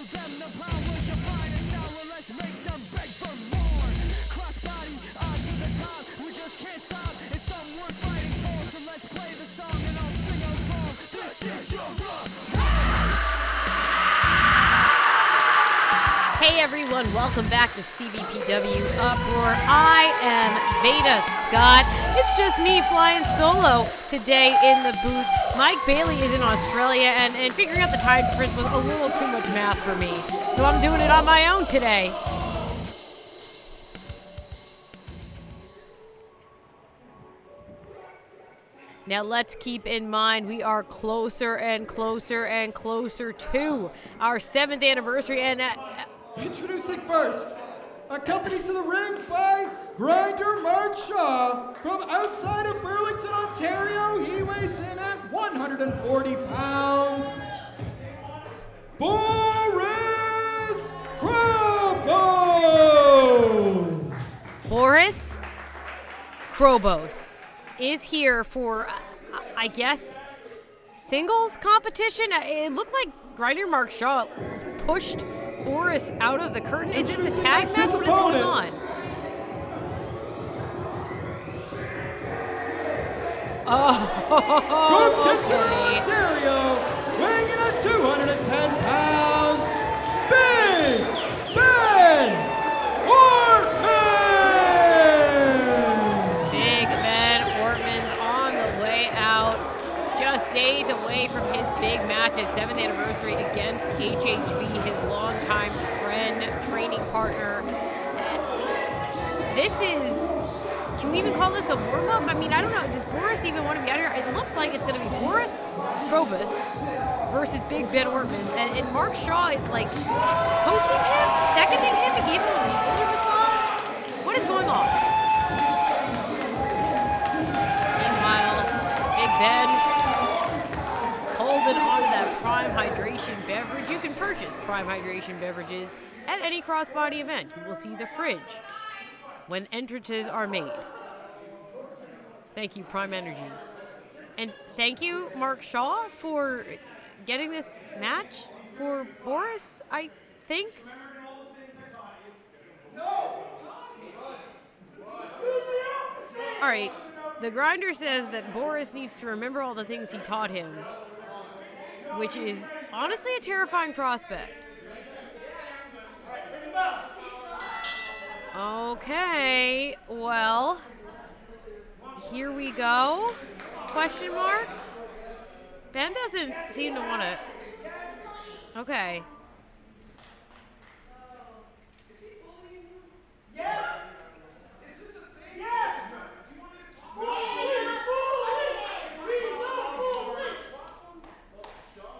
them the power, your finest hour, let's make them beg for more. Crossbody, on to the top, we just can't stop, it's something worth fighting for, so let's play the song and I'll sing along. This is your Hey everyone, welcome back to CBPW Uproar. I am Veda Scott. It's just me flying solo today in the booth. Mike Bailey is in Australia, and figuring out the time difference was a little too much math for me. So I'm doing it on my own today. Now let's keep in mind we are closer and closer and closer to our 7th anniversary, and introducing first, accompanied to the ring by Grinder Mark Shaw from outside of Burlington, Ontario. He weighs in at 140 pounds. Boris Crobos. Boris Crobos is here for, I guess, singles competition. It looked like Grinder Mark Shaw pushed Boris out of the curtain. Is this a tag match? What is going on? Oh, okay. Ontario, weighing in at 210 pounds, Big Ben Ortman! Big Ben Ortman's on the way out. Just days away from his big match, his 7th anniversary against HHV, his longtime friend, training partner. This is, can we even call this a warm-up? I mean, I don't know. Does Boris even want to be out here? It looks like it's going to be Boris Crobus versus Big Ben Ortman. And Mark Shaw is like coaching him, seconding him, and gave him a shoulder massage. What is going on? Meanwhile, Big Ben holding on to that Prime Hydration beverage. You can purchase Prime Hydration beverages at any crossbody event. You will see the fridge when entrances are made. Thank you, Prime Energy. And thank you, Mark Shaw, for getting this match for Boris, I think. All right, the Grinder says that Boris needs to remember all the things he taught him, which is honestly a terrifying prospect. Okay, well, here we go. Question mark? Ben doesn't seem to want to. Okay.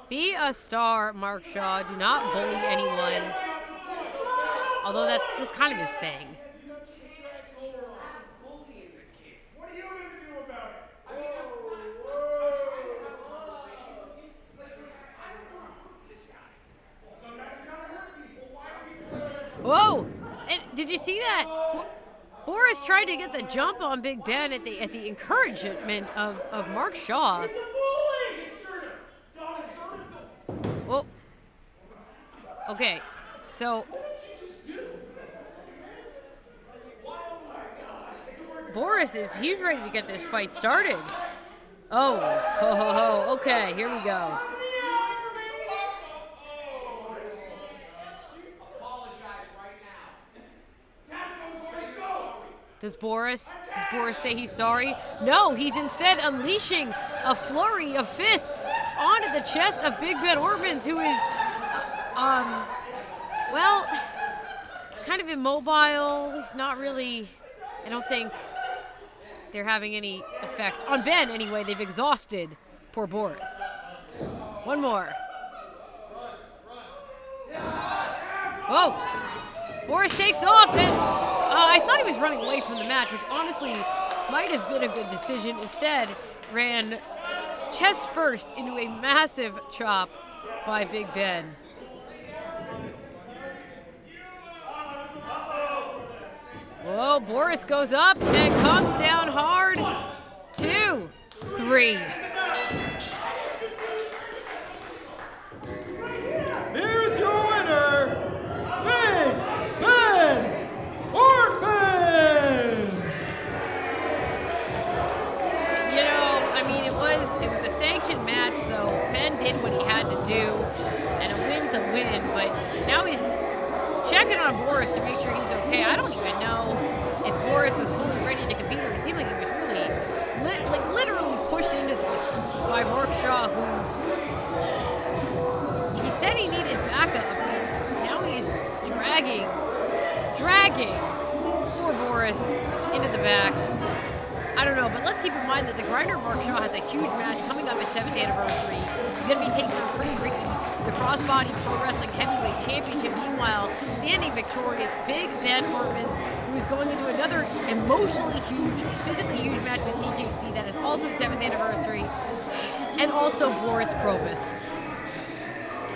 Be a star, Mark Shaw. Do not bully anyone. Although that's kind of his thing. Whoa! And did you see that? Boris tried to get the jump on Big Ben at the encouragement of Mark Shaw. Whoa. Okay, so Boris he's ready to get this fight started. Oh, ho, ho, ho. Okay, here we go. Does Boris say he's sorry? No, he's instead unleashing a flurry of fists onto the chest of Big Ben Ortman, who is, well, he's kind of immobile. He's not really, I don't think they're having any effect on Ben anyway. They've exhausted poor Boris. One more. Whoa. Boris takes off, and I thought he was running away from the match, which honestly might have been a good decision. Instead, ran chest first into a massive chop by Big Ben. Whoa, Boris goes up and comes down hard. 2, 3. Here's your winner, Shaw, who he said he needed backup. Now he's dragging poor Boris into the back. I don't know, but let's keep in mind that the grinder Mark Shaw has a huge match coming up at 7th anniversary. He's going to be taking on Pretty Ricky, the Crossbody Pro Wrestling Heavyweight Championship. Meanwhile, standing victorious, Big Ben Hartman, who is going into another emotionally huge, physically huge match with AHMED that is also the 7th anniversary, and also Boris Crobus.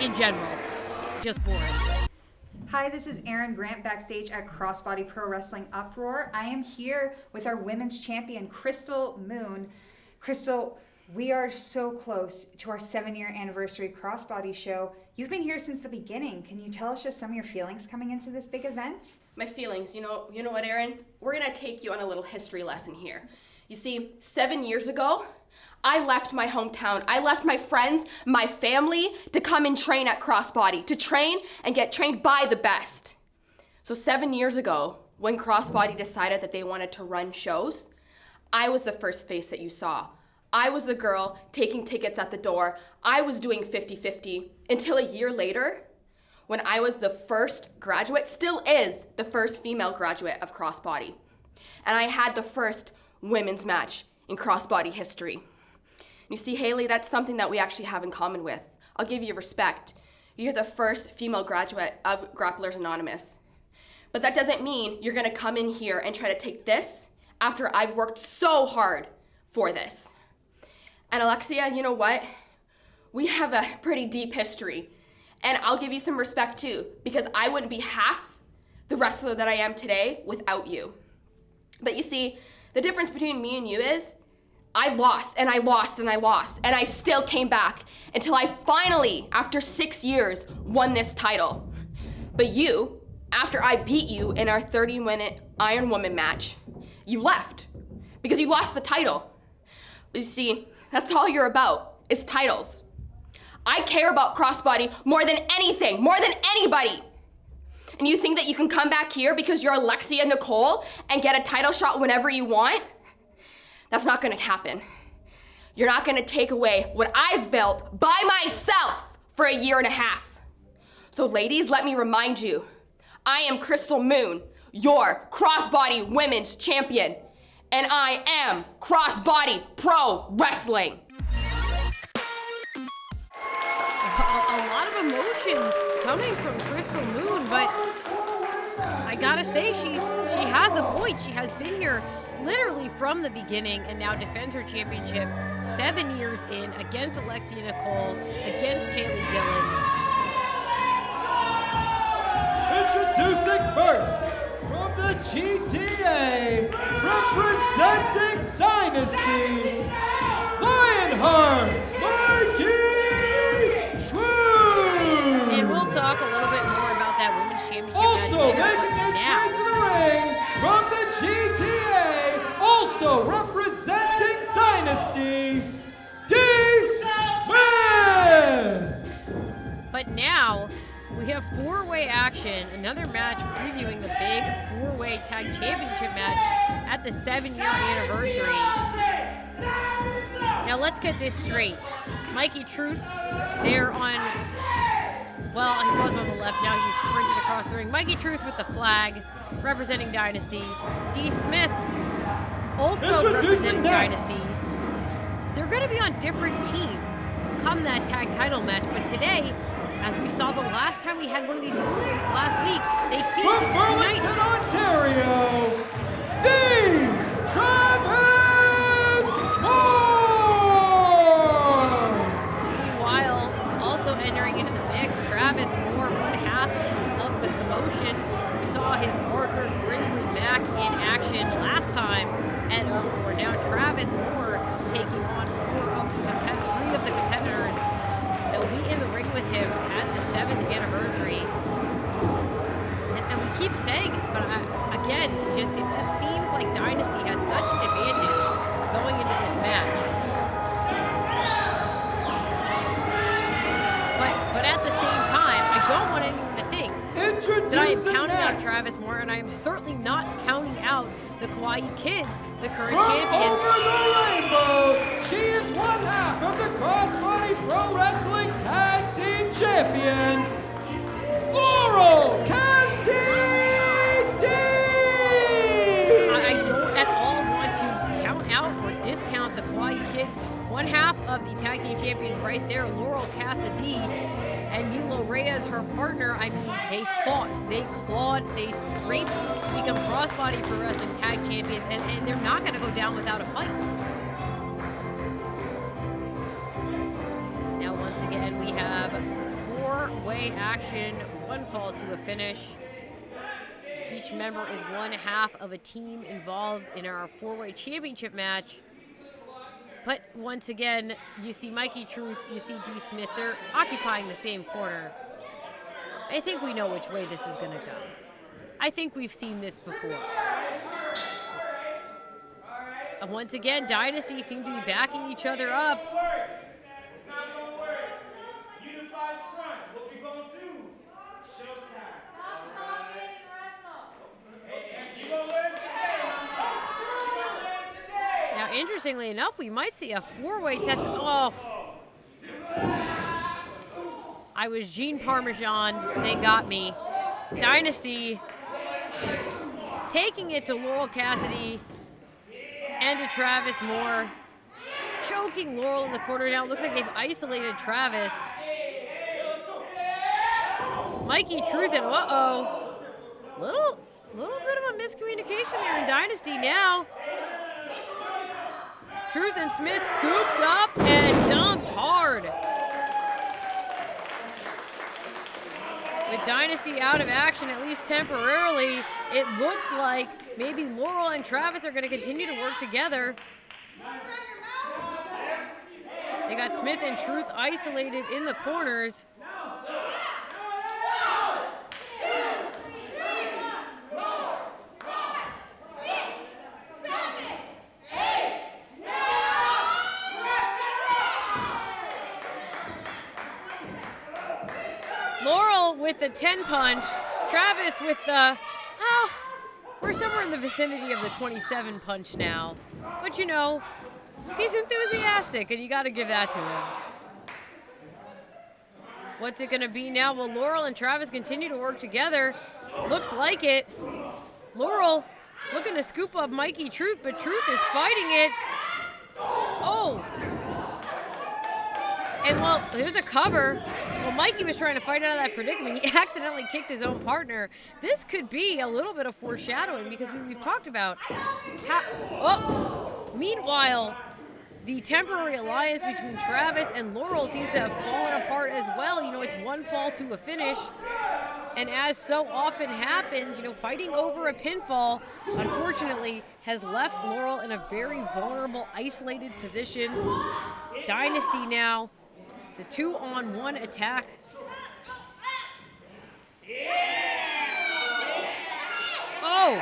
In general, just Boris. Hi, this is Erin Grant backstage at Crossbody Pro Wrestling Uproar. I am here with our women's champion, Krystal Moon. Krystal, we are so close to our 7-year anniversary Crossbody show. You've been here since the beginning. Can you tell us just some of your feelings coming into this big event? My feelings, you know what, Erin? We're gonna take you on a little history lesson here. You see, 7 years ago, I left my hometown. I left my friends, my family to come and train at Crossbody, to train and get trained by the best. So 7 years ago, when Crossbody decided that they wanted to run shows, I was the first face that you saw. I was the girl taking tickets at the door. I was doing 50-50 until a year later, when I was the first graduate, still is the first female graduate of Crossbody. And I had the first women's match in Crossbody history. You see, Haley, that's something that we actually have in common with. I'll give you respect. You're the first female graduate of Grapplers Anonymous. But that doesn't mean you're gonna come in here and try to take this after I've worked so hard for this. And Alexia, you know what? We have a pretty deep history. And I'll give you some respect too, because I wouldn't be half the wrestler that I am today without you. But you see, the difference between me and you is, I lost, and I lost, and I lost, and I still came back until I finally, after 6 years, won this title. But you, after I beat you in our 30-minute Iron Woman match, you left because you lost the title. But you see, that's all you're about, is titles. I care about Crossbody more than anything, more than anybody. And you think that you can come back here because you're Alexia Nicole and get a title shot whenever you want? That's not gonna happen. You're not gonna take away what I've built by myself for 1.5 years. So ladies, let me remind you, I am Krystal Moon, your Crossbody Women's Champion, and I am Crossbody Pro Wrestling. A lot of emotion coming from Krystal Moon, but I gotta say, she has a point. She has been here literally from the beginning and now defends her championship 7 years in against Alexia Nicole, against Haley Dillon. Introducing first, from the GTA, representing Dynasty, Lionheart, Mikey True. And we'll talk a little bit more about that women's championship Also match making his now. way to the ring from the GTA, also representing Dynasty, D.Smith. But now we have four-way action, another match previewing the big four-way tag championship match at the 7-year anniversary. Now let's get this straight. Mikey Truth there on, well, he was on the left, now he's sprinted across the ring. Mikey Truth with the flag, representing Dynasty. D.Smith also representing Dynasty. They're going to be on different teams come that tag title match, but today, as we saw the last time we had one of these four-ways last week, they seem to be Burlington, united. Ontario, Travis Moore. Meanwhile, also entering into the mix, Travis Moore, one half of the Commotion. We saw his partner Grizzly back in action last time at Uproar. Now Travis Moore taking on three of the competitors that will be in the ring with him at the 7th anniversary. And we keep saying it, but again, it just seems like Dynasty has such an advantage going into this match. But at the same time, I don't want anyone to think that I am counting out Travis Moore, and I am certainly not counting out the Kawaii Kids, the current From champions. over the rainbow, she is one half of the Crossbody Pro Wrestling Tag Team Champions, Laurel CassieD! I don't at all want to count out or discount the Kawaii Kids. One half of the tag team champions right there, Laurel CassieD and Milo Reyes, her partner. I mean, they fought, they clawed, they scraped to become Crossbody Pro Wrestling Tag Champions, and they're not going to go down without a fight. Now, once again, we have four-way action, one fall to a finish. Each member is one half of a team involved in our four-way championship match. But once again, you see Mikey Truth, you see D.Smith, they're occupying the same corner. I think we know which way this is going to go. I think we've seen this before. And once again, Dynasty seem to be backing each other up. Interestingly enough, we might see a four-way test. Oh, I was Jean Parmesan. They got me. Dynasty taking it to Laurel CassieD and to Travis Moore. Choking Laurel in the corner now. It looks like they've isolated Travis. Mikey Truth and little bit of a miscommunication there in Dynasty now. Truth and Smith scooped up and dumped hard. With Dynasty out of action, at least temporarily, it looks like maybe Laurel and Travis are going to continue to work together. They got Smith and Truth isolated in the corners. Laurel with the 10 punch, Travis with the, we're somewhere in the vicinity of the 27 punch now. But you know, he's enthusiastic and you gotta give that to him. What's it gonna be now? Will Laurel and Travis continue to work together? Looks like it. Laurel looking to scoop up Mikey Truth, but Truth is fighting it. Oh! And well, there's a cover. Well, Mikey was trying to fight out of that predicament. He accidentally kicked his own partner. This could be a little bit of foreshadowing because we've talked about meanwhile, the temporary alliance between Travis and Laurel seems to have fallen apart as well. You know, it's one fall to a finish. And as so often happens, you know, fighting over a pinfall, unfortunately, has left Laurel in a very vulnerable, isolated position. Dynasty now. It's a 2-on-1 attack. Oh!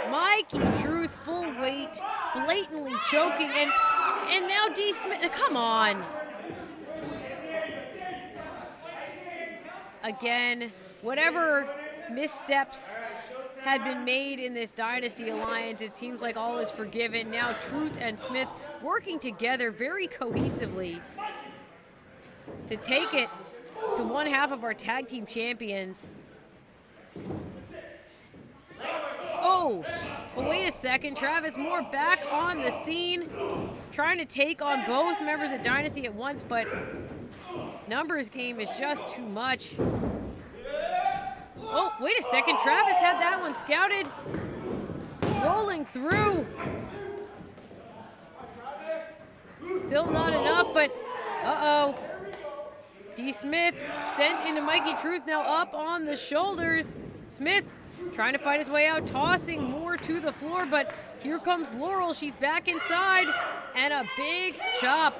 Mikey Truth, full weight, blatantly choking, and now D.Smith, come on. Again, whatever missteps had been made in this Dynasty alliance, it seems like all is forgiven. Now Truth and Smith working together very cohesively to take it to one half of our tag team champions. Oh, but wait a second, Travis Moore back on the scene, trying to take on both members of Dynasty at once, but numbers game is just too much. Oh, wait a second, Travis had that one scouted, rolling through. Still not enough, but D.Smith sent into Mikey Truth, now up on the shoulders. Smith trying to fight his way out, tossing Moore to the floor, but here comes Laurel. She's back inside, and a big chop.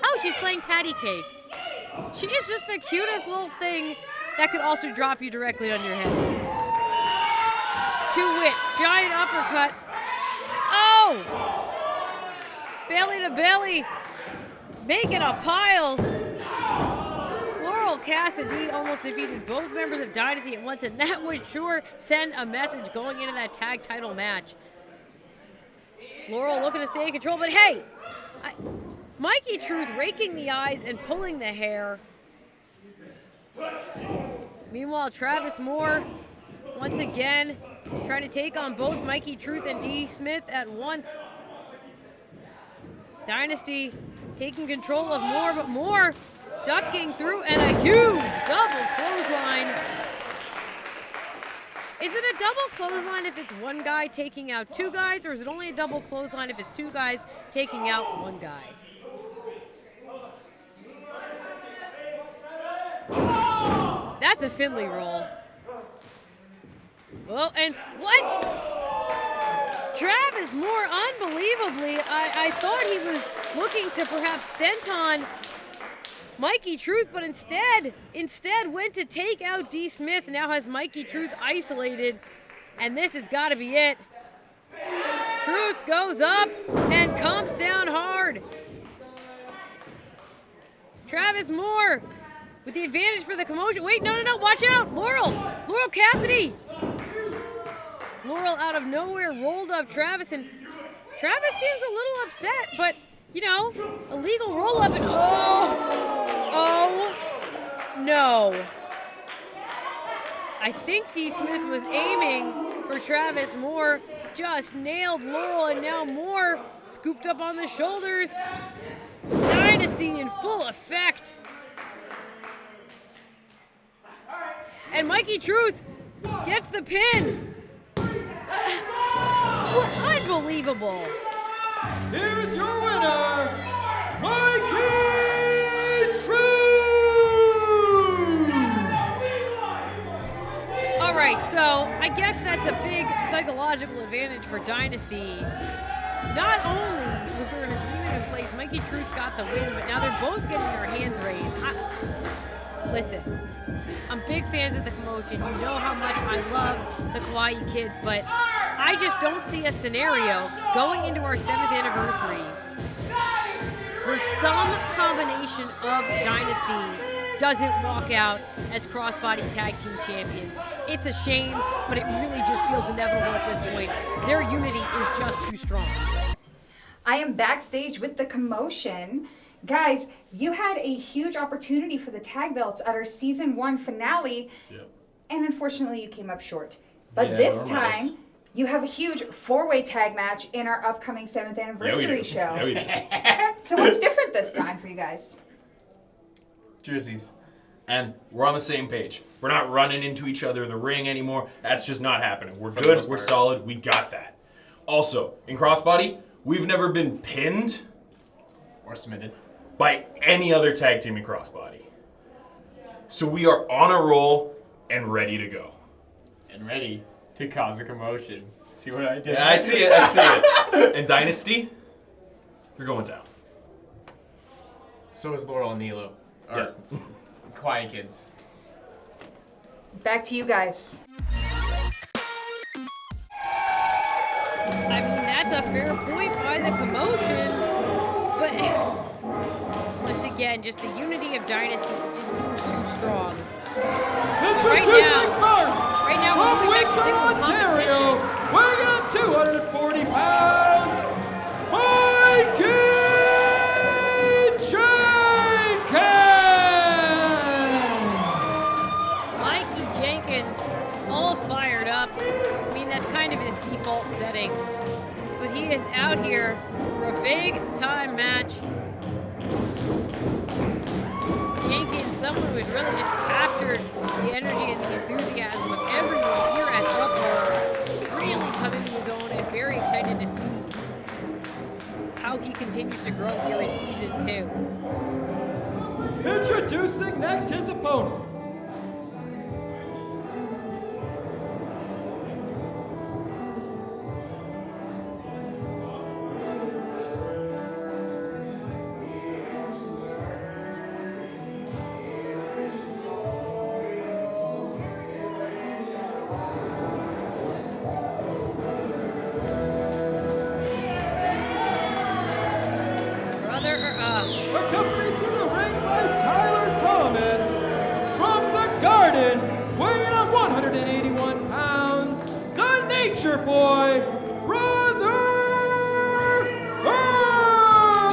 Oh, she's playing patty cake. She is just the cutest little thing that could also drop you directly on your head. To wit, giant uppercut. Oh! Belly to belly, making a pile. Laurel CassieD almost defeated both members of Dynasty at once, and that would sure send a message going into that tag title match. Laurel looking to stay in control, but hey, Mikey Truth raking the eyes and pulling the hair. Meanwhile, Travis Moore, once again, trying to take on both Mikey Truth and D.Smith at once. Dynasty taking control of Moore, but Moore ducking through, and a huge double clothesline. Is it a double clothesline if it's one guy taking out two guys, or is it only a double clothesline if it's two guys taking out one guy? That's a Finley roll. Well, and what? Travis Moore, unbelievably, I thought he was looking to perhaps senton Mikey Truth, but instead went to take out D.Smith. Now has Mikey Truth isolated, and this has got to be it. Truth goes up and comes down hard. Travis Moore with the advantage for the Commotion. Wait, no, watch out. Laurel CassieD. Laurel out of nowhere rolled up Travis, and Travis seems a little upset, but, you know, illegal roll up, and oh, no. I think D.Smith was aiming for Travis. Moore just nailed Laurel, and now Moore scooped up on the shoulders. Dynasty in full effect. And Mikey Truth gets the pin. Unbelievable. Here's your winner, Mikey Truth! All right, so I guess that's a big psychological advantage for Dynasty. Not only was there an agreement in place, Mikey Truth got the win, but now they're both getting their hands raised. Listen, I'm big fans of the Commotion. You know how much I love the Kawaii Kids, but I just don't see a scenario going into our 7th anniversary where some combination of Dynasty doesn't walk out as crossbody tag team champions. It's a shame, but it really just feels inevitable at this point. Their unity is just too strong. I am backstage with the Commotion. Guys, you had a huge opportunity for the tag belts at our season 1 finale, and unfortunately you came up short. But this time, you have a huge 4-way tag match in our upcoming 7th anniversary show. Yeah, we do. So what's different this time for you guys? Jerseys. And we're on the same page. We're not running into each other in the ring anymore. That's just not happening. We're good, we're solid, we got that. Also, in crossbody, we've never been pinned or submitted by any other tag team in crossbody. So we are on a roll and ready to go. and ready to cause a commotion. See what I did? Yeah, I see it. And Dynasty, you're going down. So is Laurel and Nilo. Or Yes. Quiet Kids. Back to you guys. I mean, that's a fair point by the Commotion, but once again, just the unity of Dynasty just seems too strong. Introducing first, right now from we're going back to Windsor, singles Ontario, competition. weighing in at 240 pounds, Mikey Jenkins! Mikey Jenkins, all fired up. I mean, that's kind of his default setting. But he is out here for a big-time match. Jenkins, someone who has really just captured the energy and the enthusiasm of everyone here at Uproar, really coming to his own, and very excited to see how he continues to grow here in Season 2. Introducing next his opponent. Brother, Accompanied to the ring by Tyler Thomas, it's your boy, Brother Earth! You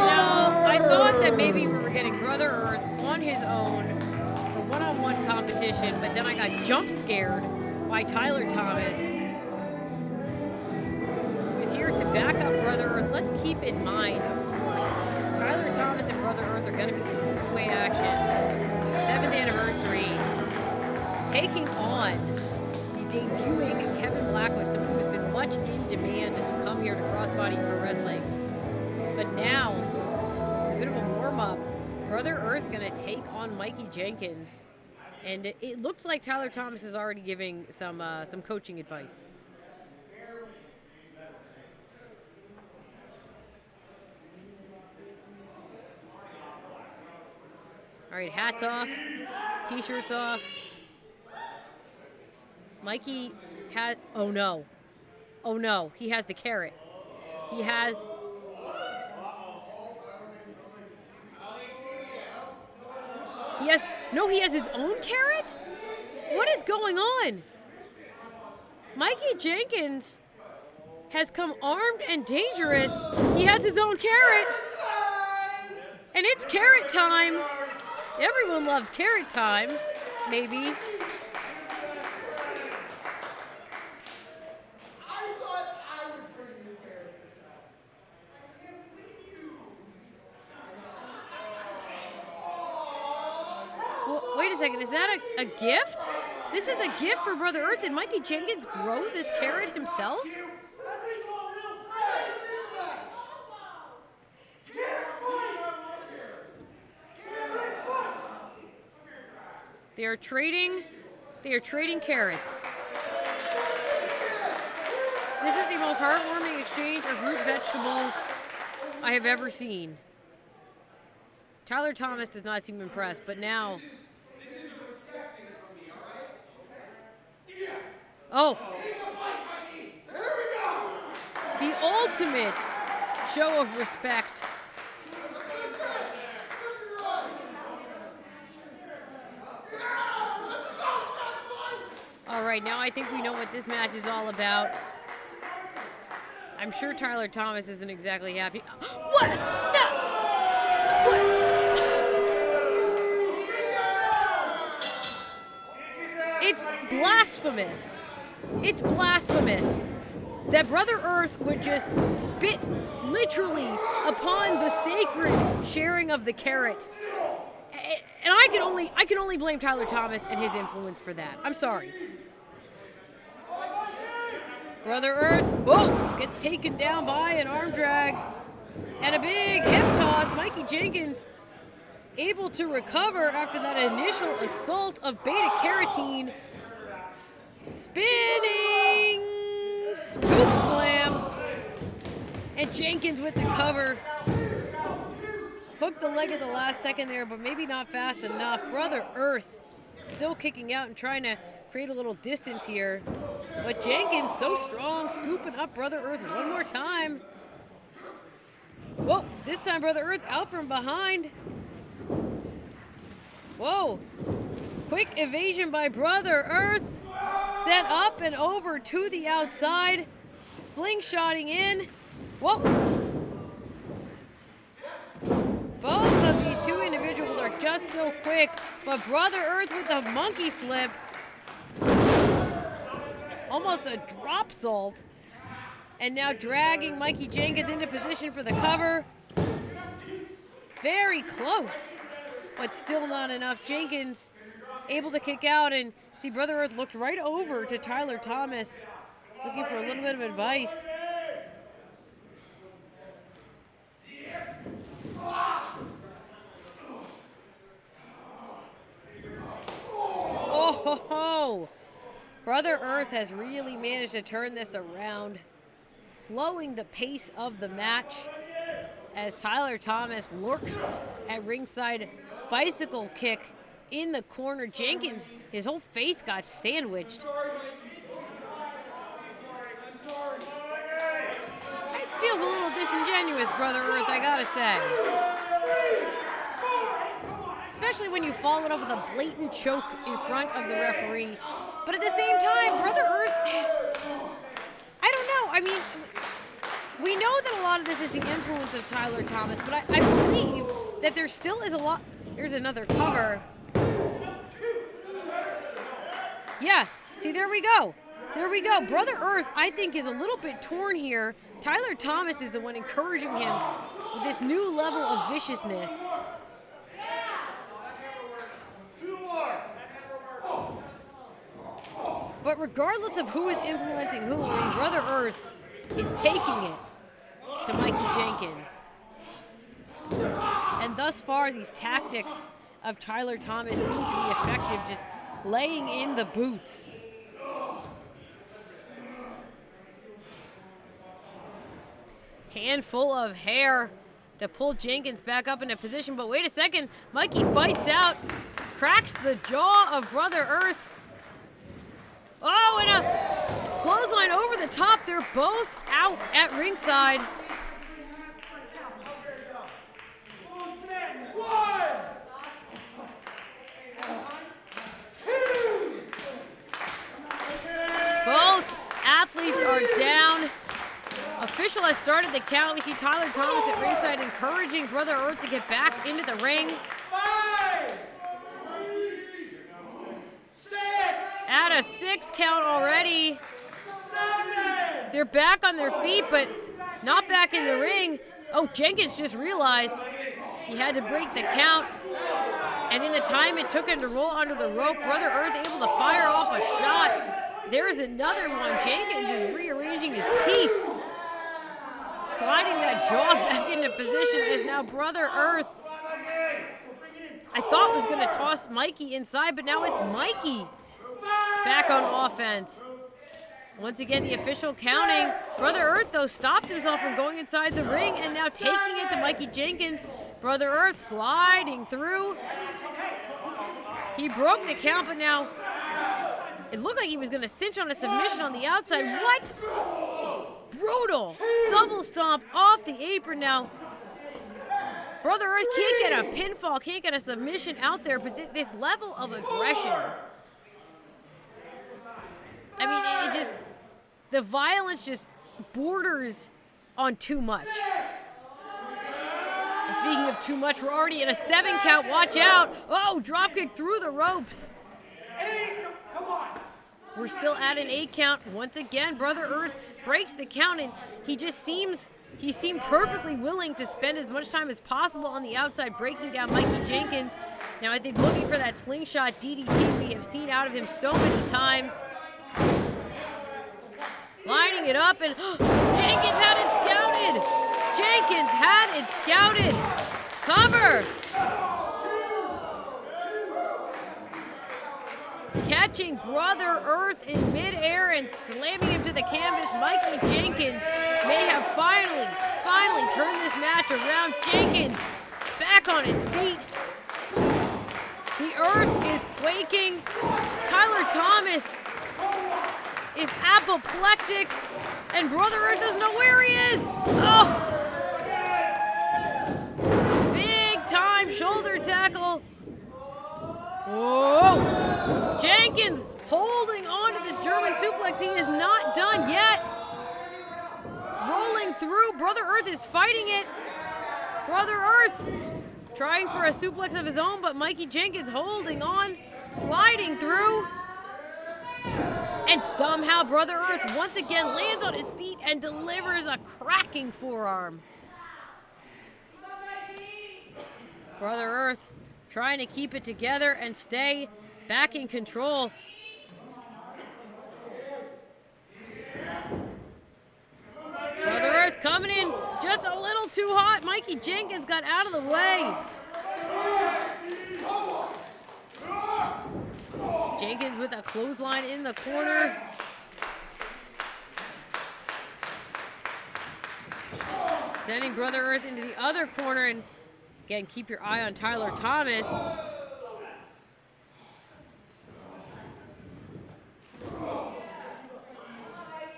know, I thought that maybe we were getting Brother Earth on his own for one-on-one competition, but then I got jump scared by Tyler Thomas, who is here to back up Brother Earth. Let's keep in mind, of course, Tyler Thomas and Brother Earth are going to be in three-way action. 7th anniversary, taking on the debuting Kevin Blackwood, someone who has been much in demand to come here to Crossbody Pro Wrestling. But now, it's a bit of a warm-up. Brother Earth going to take on Mikey Jenkins. And it looks like Tyler Thomas is already giving some coaching advice. All right, hats off, t-shirts off. Mikey has, oh no, he has the carrot. He has his own carrot? What is going on? Mikey Jenkins has come armed and dangerous. He has his own carrot. And it's carrot time. Everyone loves carrot time, maybe. Wait a second, is that a gift? This is a gift for Brother Earth. Did Mikey Jenkins grow this carrot himself? They are trading carrots. This is the most heartwarming exchange of root vegetables I have ever seen. Tyler Thomas does not seem impressed, but now... Oh! The ultimate show of respect. All right, now I think we know what this match is all about. I'm sure Tyler Thomas isn't exactly happy. What? No! What? It's blasphemous. It's blasphemous that Brother Earth would just spit literally upon the sacred sharing of the carrot. And I can only blame Tyler Thomas and his influence for that. I'm sorry. Brother Earth, whoa, gets taken down by an arm drag and a big hip toss. Mikey Jenkins able to recover after that initial assault of beta carotene. Spinning scoop slam. And Jenkins with the cover. Hooked the leg at the last second there, but maybe not fast enough. Brother Earth still kicking out and trying to create a little distance here. But Jenkins so strong, scooping up Brother Earth one more time. Whoa, this time Brother Earth out from behind. Whoa, quick evasion by Brother Earth. Set up and over to the outside. Slingshotting in. Whoa. Both of these two individuals are just so quick, but Brother Earth with the monkey flip. Almost a drop salt. And now dragging Mikey Jenkins into position for the cover. Very close, but still not enough. Jenkins able to kick out, and see Brother Earth looked right over to Tyler Thomas, looking for a little bit of advice. Oh, ho, ho. Brother Earth has really managed to turn this around, slowing the pace of the match as Tyler Thomas lurks at ringside. Bicycle kick in the corner. Jenkins, his whole face got sandwiched. It feels a little disingenuous, Brother Earth, I gotta say. Especially when you follow it up with a blatant choke in front of the referee. But at the same time, Brother Earth, I this is the influence of Tyler Thomas, but I believe that there still is a lot. Here's another cover. Yeah, see, there we go. There we go. Brother Earth, I think, is a little bit torn here. Tyler Thomas is the one encouraging him with this new level of viciousness. But regardless of who is influencing who, I mean, Brother Earth is taking it to Mikey Jenkins. And thus far, these tactics of Tyler Thomas seem to be effective, just laying in the boots. Handful of hair to pull Jenkins back up into position, but wait a second, Mikey fights out, cracks the jaw of Brother Earth. Oh, and a clothesline over the top. They're both out at ringside. Both athletes are down. Official has started the count. We see Tyler Thomas at ringside encouraging Brother Earth to get back into the ring. At a 6 count already. They're back on their feet, but not back in the ring. Oh, Jenkins just realized he had to break the count. And in the time it took him to roll under the rope, Brother Earth able to fire off a shot. There is another one. Jenkins is rearranging his teeth. Sliding that jaw back into position is now Brother Earth. I thought was going to toss Mikey inside, but now it's Mikey back on offense. Once again, the official counting. Brother Earth, though, stopped himself from going inside the ring and now taking it to Mikey Jenkins. Brother Earth sliding through. He broke the count, but now it looked like he was going to cinch on a submission on the outside. What? Brutal. Double stomp off the apron now. Brother Earth can't get a pinfall, can't get a submission out there, but this level of aggression. I mean, it just, the violence just borders on too much. And speaking of too much, we're already at a 7 count. Watch out. Oh, dropkick through the ropes. We're still at an 8 count. Once again, Brother Earth breaks the count, and he seemed perfectly willing to spend as much time as possible on the outside, breaking down Mikey Jenkins. Now, I think looking for that slingshot DDT we have seen out of him so many times. Lining it up, and Jenkins had it scouted. Jenkins had it scouted. Cover. Catching Brother Earth in midair and slamming him to the canvas. Mikey Jenkins may have finally turned this match around. Jenkins back on his feet. The earth is quaking. Tyler Thomas is apoplectic, and Brother Earth doesn't know where he is. Oh! Big time shoulder tackle. Whoa! Jenkins holding on to this German suplex. He is not done yet. Rolling through. Brother Earth is fighting it. Brother Earth trying for a suplex of his own, but Mikey Jenkins holding on, sliding through. And somehow Brother Earth once again lands on his feet and delivers a cracking forearm. Brother Earth trying to keep it together and stay back in control. Brother Earth coming in just a little too hot. Mikey Jenkins got out of the way. Jenkins with a clothesline in the corner. Sending Brother Earth into the other corner, and again, keep your eye on Tyler Thomas.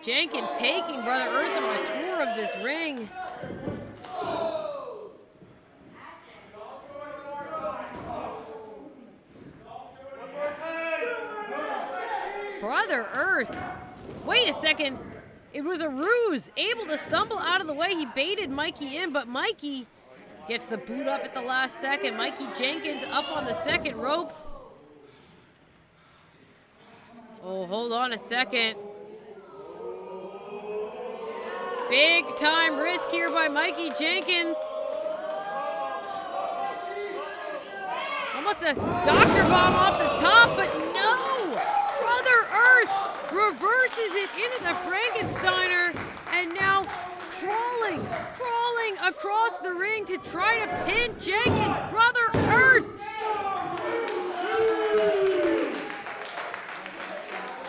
Jenkins taking Brother Earth on a tour of this ring. Brother Earth. Wait a second. It was a ruse. Able to stumble out of the way. He baited Mikey in, but Mikey gets the boot up at the last second. Mikey Jenkins up on the second rope. Oh, hold on a second. Big time risk here by Mikey Jenkins. Almost a doctor bomb off the top, but no! Brother Earth reverses it into the Frankensteiner, and now crawling across the ring to try to pin Jenkins. Brother Earth!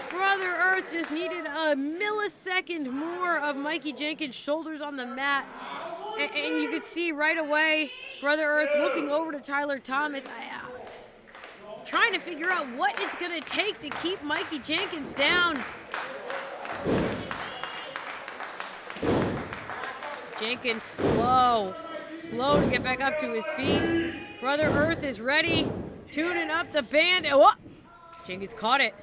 Brother Earth just needed a millisecond more of Mikey Jenkins' shoulders on the mat. And you could see right away, Brother Earth looking over to Tyler Thomas, trying to figure out what it's going to take to keep Mikey Jenkins down. Jenkins slow to get back up to his feet. Brother Earth is ready, tuning up the band. Oh, Jenkins caught it.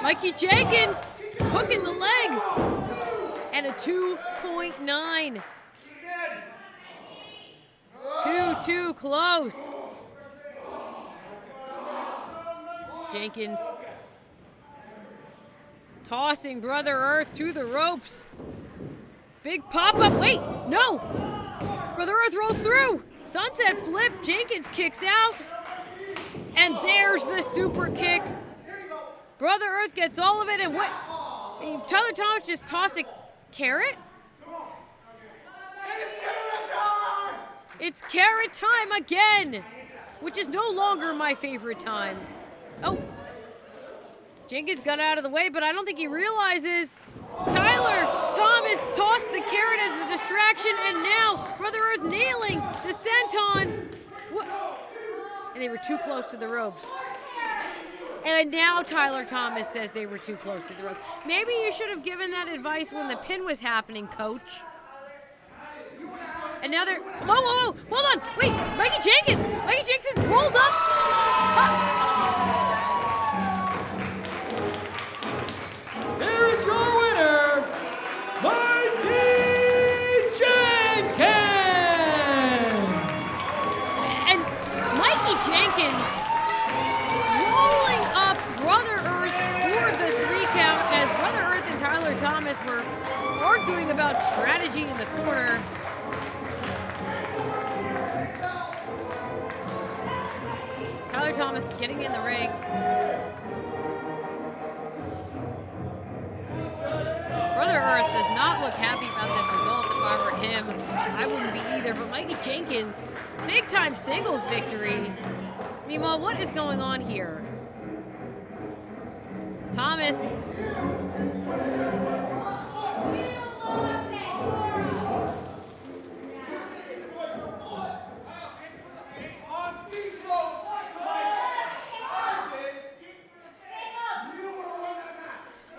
Mikey Jenkins hooking the leg. And a 2.9. 2-2 close. Jenkins tossing Brother Earth to the ropes. Big pop-up. Wait, no. Brother Earth rolls through. Sunset flip. Jenkins kicks out. And there's the super kick. Brother Earth gets all of it. And what? Tyler Thomas just tossed a carrot? It's carrot time again, which is no longer my favorite time. Oh, Jenkins got out of the way, but I don't think he realizes Tyler Thomas tossed the carrot as the distraction, and now Brother Earth nailing the senton. What? And they were too close to the ropes. And now Tyler Thomas says they were too close to the rope. Maybe you should have given that advice when the pin was happening, coach. And now they're... Whoa, hold on. Wait, Mikey Jenkins rolled up. Here is your winner, Mikey Jenkins! And Mikey Jenkins rolling up Brother Earth for the 3 count as Brother Earth and Tyler Thomas were arguing about strategy in the corner. Tyler Thomas getting in the ring. Brother Earth does not look happy about this result. If I were him, I wouldn't be either. But Mikey Jenkins, big time singles victory. Meanwhile, what is going on here? Thomas.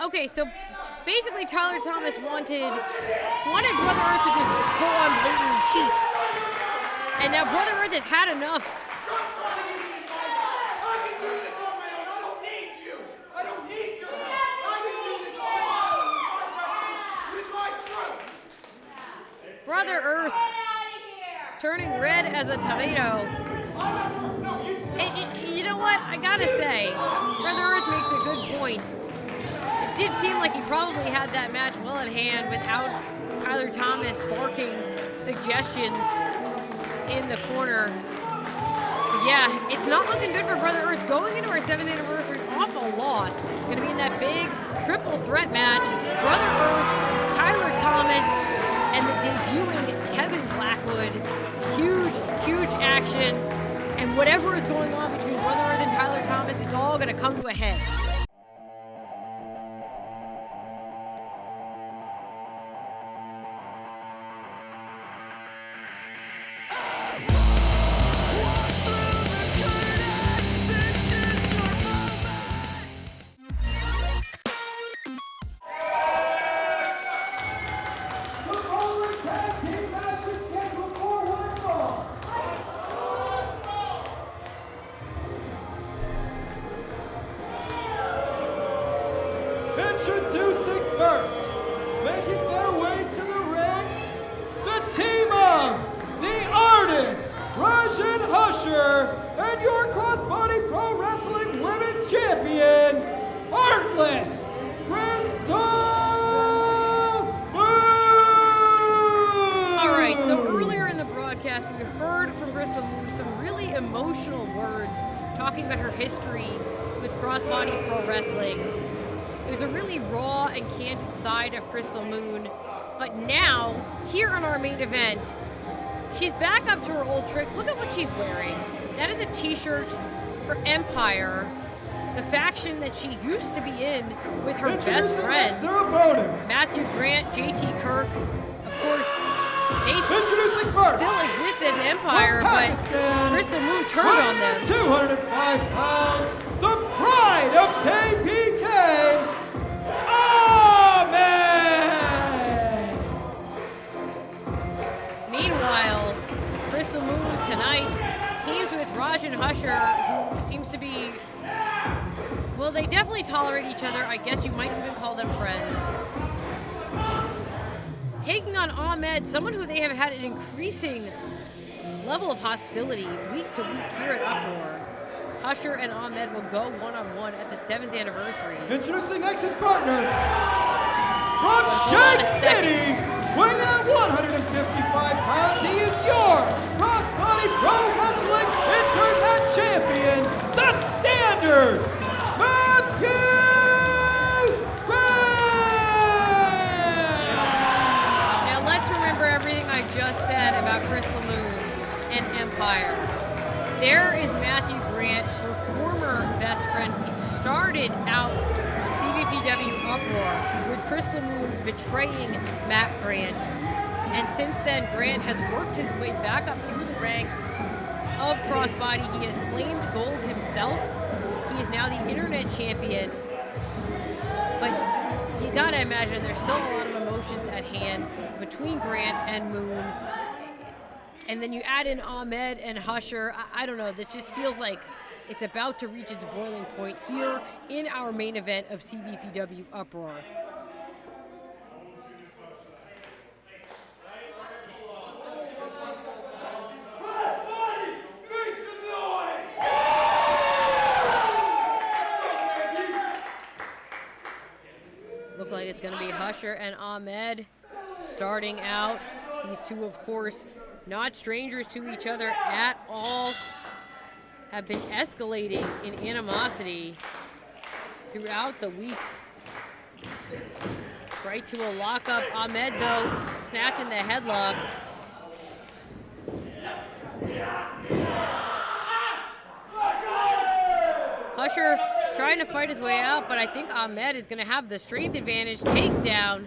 Okay, so basically Tyler Thomas wanted Brother Earth to just full on blatantly cheat. And now Brother Earth has had enough. Brother Earth turning red as a tomato. And you know what? I gotta say, Brother Earth makes a good point. It did seem like he probably had that match well in hand without Tyler Thomas barking suggestions in the corner. But yeah, it's not looking good for Brother Earth going into our 7th anniversary off a loss. Gonna be in that big triple threat match. Brother Earth, Tyler Thomas, and the debuting Kevin Blackwood. Huge action. And whatever is going on between Brother Earth and Tyler Thomas, it's all gonna come to a head. first, making their way to the ring, the team of the Artist, Rajan Husher, and your crossbody pro wrestling women's champion, Artless, Krystal Moon! Alright, so earlier in the broadcast, we heard from Krystal Moon some really emotional words talking about her history with crossbody pro wrestling. It was a really raw and candid side of Krystal Moon, but now, here on our main event, she's back up to her old tricks. Look at what she's wearing. That is a t-shirt for Empire, the faction that she used to be in with her best friends, their opponents. Matthew Grant, JT Kirk. Of course, they Introducing first, still exist as Empire, from but Pakistan, Krystal Moon turned on them. 205 pounds, the pride of KPK, AHMED! Meanwhile, Krystal Moon tonight teams with Rajan Husher, who seems to be, well, they definitely tolerate each other. I guess you might even call them friends. Taking on AHMED, someone who they have had an increasing level of hostility week to week here at Uproar. Husher and AHMED will go one-on-one at the 7th anniversary. Introducing next his partner, from Hold on a Jenkins, weighing in at 155 pounds, he is your crossbody pro wrestling internet champion, the Standard, Matthew Grant! Now let's remember everything I just said about Krystal Moon and Empire. There is Matthew Grant, her former best friend. We started out CBPW Uproar with Krystal Moon betraying Matt Grant. And since then, Grant has worked his way back up through the ranks of Crossbody. He has claimed gold himself. He is now the internet champion. But you gotta imagine there's still a lot of emotions at hand between Grant and Moon. And then you add in AHMED and Husher. I don't know, this just feels like it's about to reach its boiling point here in our main event of CBPW Uproar. Look like it's going to be Husher and AHMED starting out. These two, of course, not strangers to each other at all, have been escalating in animosity throughout the weeks. Right to a lockup. AHMED, though, snatching the headlock. Husher trying to fight his way out, but I think AHMED is going to have the strength advantage. Takedown.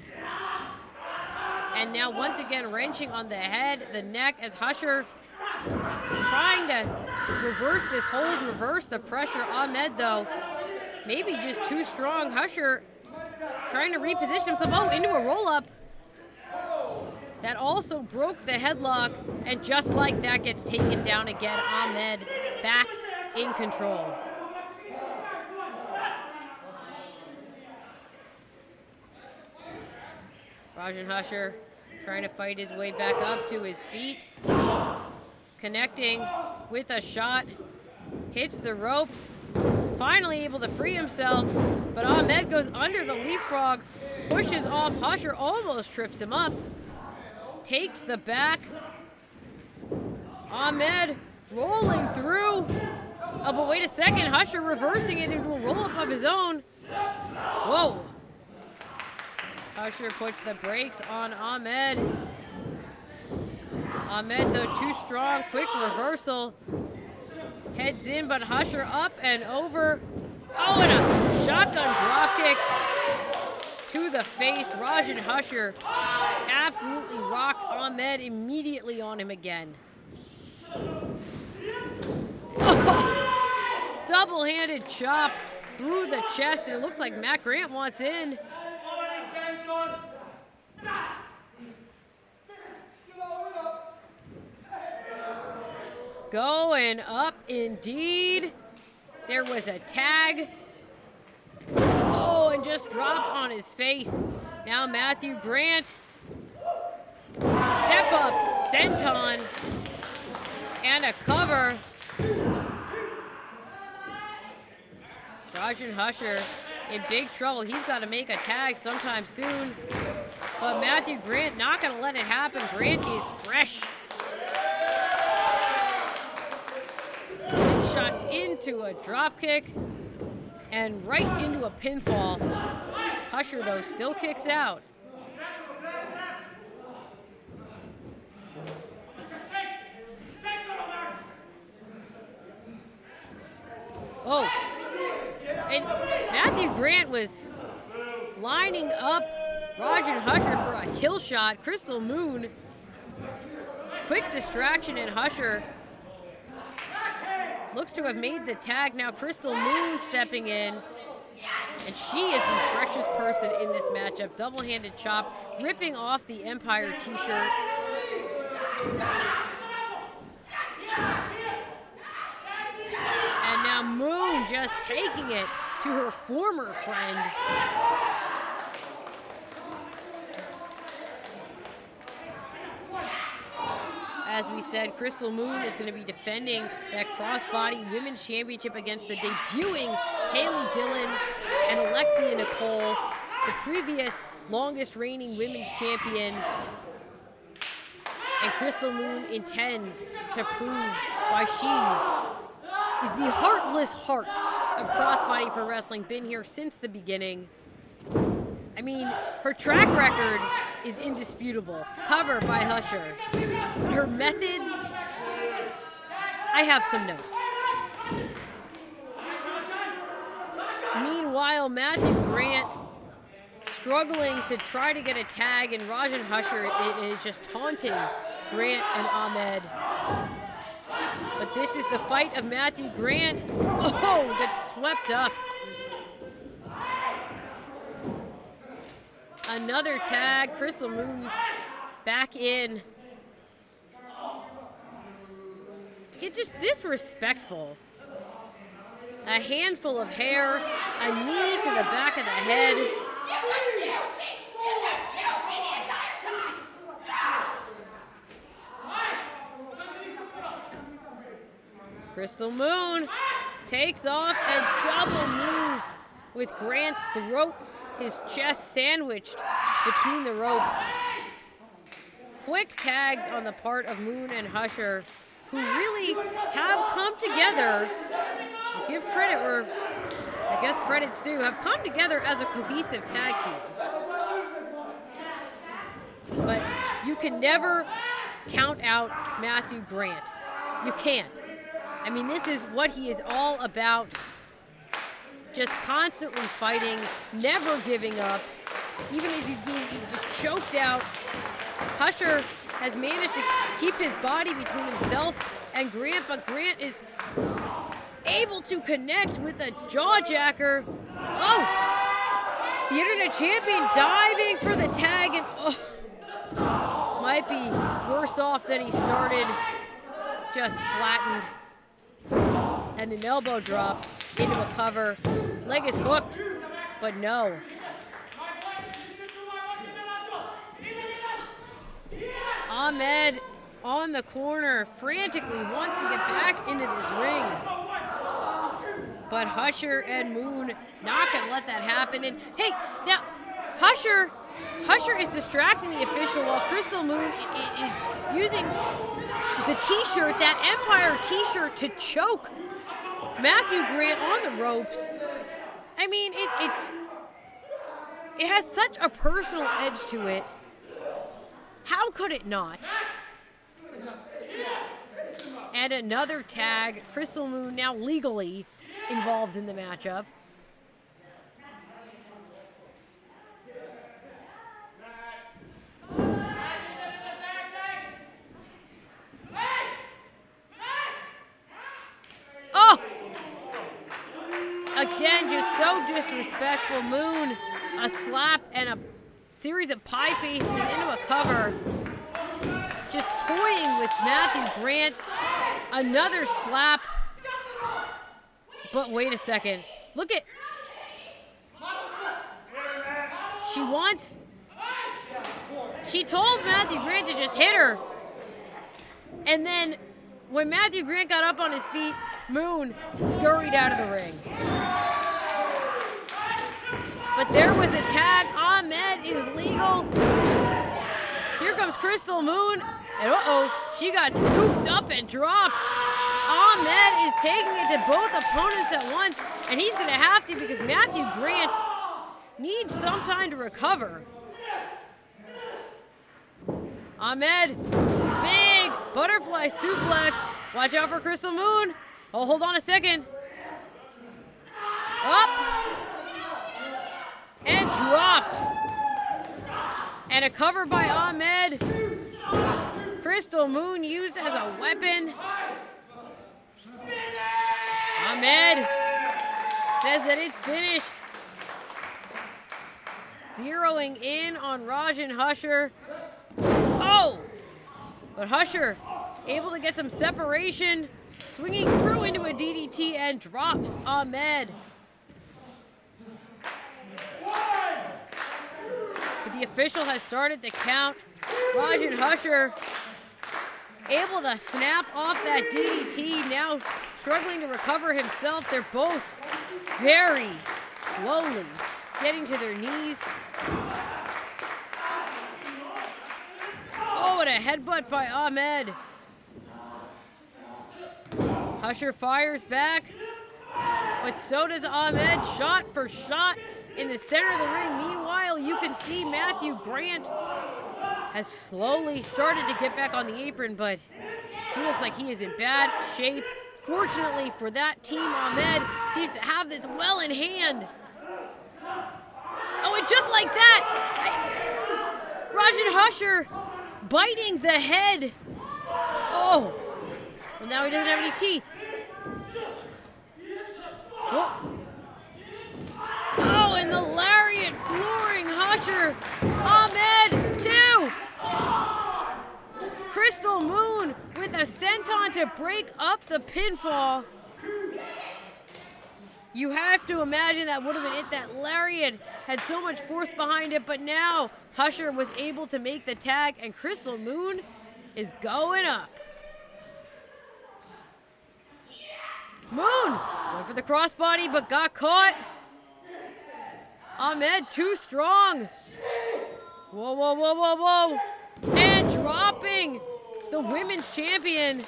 And now once again wrenching on the head, the neck, as Husher trying to reverse this hold, reverse the pressure. AHMED, though, maybe just too strong. Husher trying to reposition himself. Oh, into a roll-up. That also broke the headlock, and just like that gets taken down again. AHMED back in control. Rajan Husher trying to fight his way back up to his feet. Connecting with a shot. Hits the ropes. Finally able to free himself. But AHMED goes under the leapfrog. Pushes off Husher. Almost trips him up. Takes the back. AHMED rolling through. Oh, but wait a second. Husher reversing it into a roll-up of his own. Whoa. Husher puts the brakes on AHMED. AHMED, though, too strong. Quick reversal. Heads in, but Husher up and over. Oh, and a shotgun dropkick to the face. Rajan Husher absolutely rocked AHMED immediately on him again. Double-handed chop through the chest, and it looks like Matt Grant wants in. Going up indeed. There was a tag. Oh, and just dropped on his face. Now Matthew Grant. Step up, senton, and a cover. Rajan Husher in big trouble. He's got to make a tag sometime soon. But Matthew Grant not going to let it happen. Grant is fresh. Slingshot into a drop kick and right into a pinfall. Husher, though, still kicks out. Oh, and Matthew Grant was lining up Rajan Husher for a kill shot. Krystal Moon, quick distraction, and Husher looks to have made the tag. Now Krystal Moon stepping in, and she is the freshest person in this matchup. Double-handed chop, ripping off the Empire t-shirt. And now Moon just taking it to her former friend. As we said, Krystal Moon is going to be defending that crossbody women's championship against the debuting Haley Dillon and Alexia Nicole, the previous longest reigning women's champion. And Krystal Moon intends to prove why she is the heartless heart of crossbody pro wrestling, been here since the beginning. I mean, her track record is indisputable. Cover by Husher. Her methods, I have some notes. Meanwhile, Matthew Grant struggling to try to get a tag, and Rajan Husher is just taunting Grant and AHMED. But this is the fight of Matthew Grant. Oh, gets swept up. Another tag. Krystal Moon back in. It's just disrespectful. A handful of hair, a knee to the back of the head. Krystal Moon takes off and double knees with Grant's throat, his chest sandwiched between the ropes. Quick tags on the part of Moon and Husher, who really have come together. I'll give credit where I guess credit's due, have come together as a cohesive tag team. But you can never count out Matthew Grant. You can't. I mean, this is what he is all about. Just constantly fighting, never giving up. Even as he's being just choked out, Husher has managed to keep his body between himself and Grant, but Grant is able to connect with a jawjacker. Oh! The internet champion diving for the tag, and might be worse off than he started. Just flattened. And an elbow drop into a cover. Leg is hooked, but no. AHMED on the corner frantically wants to get back into this ring. But Husher and Moon not going to let that happen. And hey, now Husher is distracting the official while Krystal Moon is using the t-shirt, that Empire t-shirt, to choke Matthew Grant on the ropes. I mean, it has such a personal edge to it. How could it not? And another tag. Krystal Moon now legally involved in the matchup. Oh! Again, just so disrespectful. Moon, a slap and a series of pie faces into a cover. Just toying with Matthew Grant. Another slap. But wait a second. Look at... She wants She told Matthew Grant to just hit her. And then when Matthew Grant got up on his feet, Moon scurried out of the ring. But there was a tag. AHMED is legal. Here comes Krystal Moon. And she got scooped up and dropped. AHMED is taking it to both opponents at once. And he's going to have to because Matthew Grant needs some time to recover. AHMED, big butterfly suplex. Watch out for Krystal Moon. Oh, hold on a second. Up. And dropped. And a cover by AHMED. Krystal Moon used as a weapon. AHMED says that it's finished. Zeroing in on Rajan Husher. Oh! But Husher able to get some separation. Swinging through into a DDT and drops AHMED. But the official has started the count. Rajan Husher able to snap off that DDT, now struggling to recover himself. They're both very slowly getting to their knees. Oh, and a headbutt by AHMED. Husher fires back, but so does AHMED, shot for shot in the center of the ring. Meanwhile, you can see Matthew Grant has slowly started to get back on the apron, but he looks like he is in bad shape. Fortunately for that team, AHMED seems to have this well in hand. Oh, and just like that, Rajan Husher biting the head. Oh, well now he doesn't have any teeth. Oh, and the lariat flooring Husher. AHMED, two. Krystal Moon with a senton to break up the pinfall. You have to imagine that would have been it. That lariat had so much force behind it, but now Husher was able to make the tag, and Krystal Moon is going up. Moon went for the crossbody, but got caught. AHMED too strong. Whoa, whoa, whoa, whoa, whoa. And dropping the women's champion.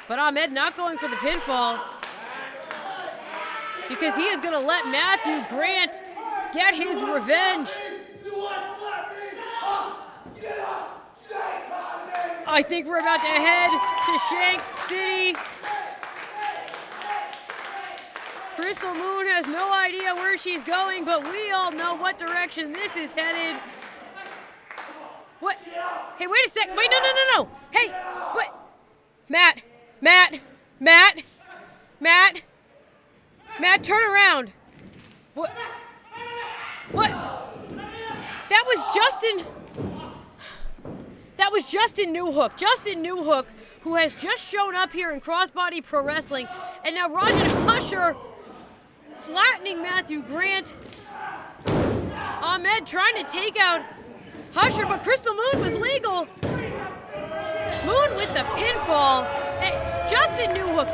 But AHMED not going for the pinfall because he is going to let Matthew Grant get his revenge. I think we're about to head to Shank City. Krystal Moon has no idea where she's going, but we all know what direction this is headed. What? Hey, wait a sec. Wait, no. Hey, what? Matt, turn around. What? That was Justin Newhook. Justin Newhook, who has just shown up here in Crossbody Pro Wrestling, and now Rajan Husher flattening Matthew Grant. AHMED trying to take out Husher, but Krystal Moon was legal. Moon with the pinfall. Hey, Justin Newhook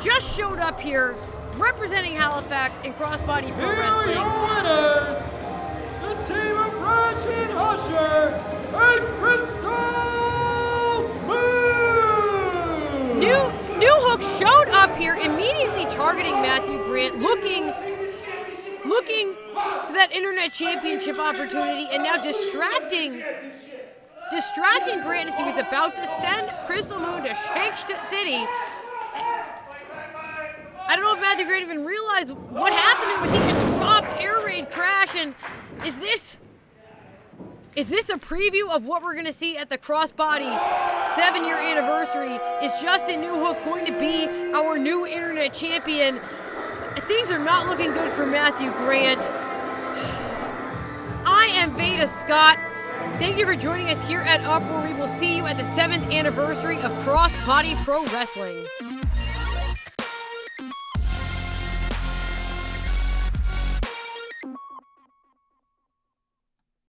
just showed up here representing Halifax in Crossbody Pro Wrestling. Here are your winners, the team of Rajan Husher and Krystal Moon. Newhook showed up here immediately targeting Matthew Grant, looking for that internet championship opportunity, and now distracting Grant as he was about to send Krystal Moon to Shank City. I don't know if Matthew Grant even realized what happened. Was he gets dropped, air raid crash, and is this a preview of what we're going to see at the Crossbody 7-year anniversary? Is Justin Newhook going to be our new internet champion? Things are not looking good for Matthew Grant. I am Veda Scott. Thank you for joining us here at Uproar. We will see you at the 7th anniversary of Crossbody Pro Wrestling.